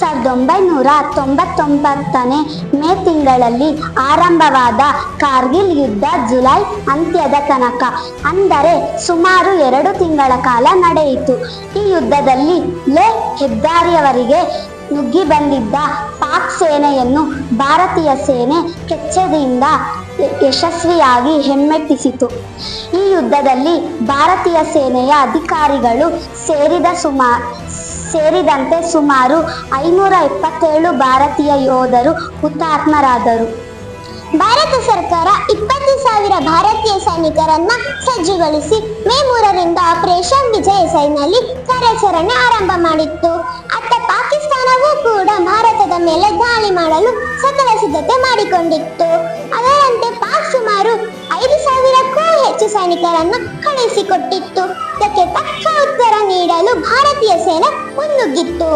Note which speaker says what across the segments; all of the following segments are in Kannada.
Speaker 1: 1999ನೇ ಮೇ ತಿಂಗಳಲ್ಲಿ ಆರಂಭವಾದ ಕಾರ್ಗಿಲ್ ಯುದ್ಧ ಜುಲೈ ಅಂತ್ಯದ ತನಕ ಅಂದರೆ ಸುಮಾರು 2 ತಿಂಗಳ ಕಾಲ ನಡೆಯಿತು. ಈ ಯುದ್ಧದಲ್ಲಿ ಲೇ ಹೆದ್ದಾರಿಯವರೆಗೆ ನುಗ್ಗಿ ಬಂದಿದ್ದ ಪಾಕ್ ಸೇನೆಯನ್ನು ಭಾರತೀಯ ಸೇನೆ ಕೆಚ್ಚೆದೆಯಿಂದ ಯಶಸ್ವಿಯಾಗಿ ಹಿಮ್ಮೆಟ್ಟಿಸಿತು. ಈ ಯುದ್ಧದಲ್ಲಿ ಭಾರತೀಯ ಸೇನೆಯ ಅಧಿಕಾರಿಗಳು ಸೇರಿದಂತೆ ಸುಮಾರು 577 ಭಾರತೀಯ ಯೋಧರು ಹುತಾತ್ಮರಾದರು.
Speaker 2: ಭಾರತ ಸರ್ಕಾರ 20,000 ಭಾರತೀಯ ಸೈನಿಕರನ್ನ ಸಜ್ಜುಗೊಳಿಸಿ ಮೇ 3ರಿಂದ ಆಪರೇಷನ್ ವಿಜಯ್ ಹೆಸರಿನಲ್ಲಿ ಕಾರ್ಯಾಚರಣೆ ಆರಂಭ ಮಾಡಿತ್ತು. ಅತ್ತ ಪಾಕಿಸ್ತಾನವೂ ಕೂಡ ಭಾರತದ ಮೇಲೆ ದಾಳಿ ಮಾಡಲು ಸಕಲ ಸಿದ್ಧತೆ ಮಾಡಿಕೊಂಡಿತ್ತು. ಅದರಂತೆ ಪಾಕ್ ಸುಮಾರು 5,000ಕ್ಕೂ ಹೆಚ್ಚು ಸೈನಿಕರನ್ನ ಕಳುಹಿಸಿಕೊಟ್ಟಿತ್ತು. ಇದಕ್ಕೆ ತಕ್ಕ ಉತ್ತರ ನೀಡಲು ಭಾರತೀಯ ಸೇನೆ ಮುನ್ನುಗ್ಗಿತ್ತು.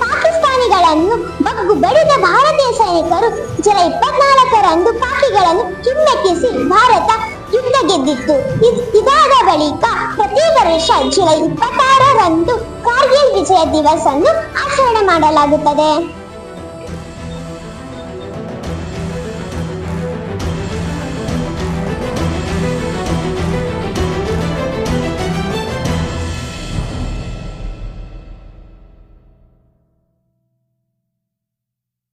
Speaker 2: ಪಾಕಿಸ್ತಾನಿಗಳನ್ನು ಬಗ್ಗು ಬಡಿದ ಭಾರತೀಯ ಸೈನಿಕರು ಜುಲೈ 24ರಂದು ಪಾಕಿಗಳನ್ನು ಹಿಮ್ಮೆಟ್ಟಿಸಿ ಭಾರತ ಯುದ್ಧ ಗೆದ್ದಿತ್ತು. ಇದಾದ ಬಳಿಕ ಪ್ರತಿ ವರ್ಷ ಜುಲೈ 26ರಂದು ಕಾರ್ಗಿಲ್ ವಿಜಯ ದಿವಸ್ ಅನ್ನು ಆಚರಣೆ ಮಾಡಲಾಗುತ್ತದೆ.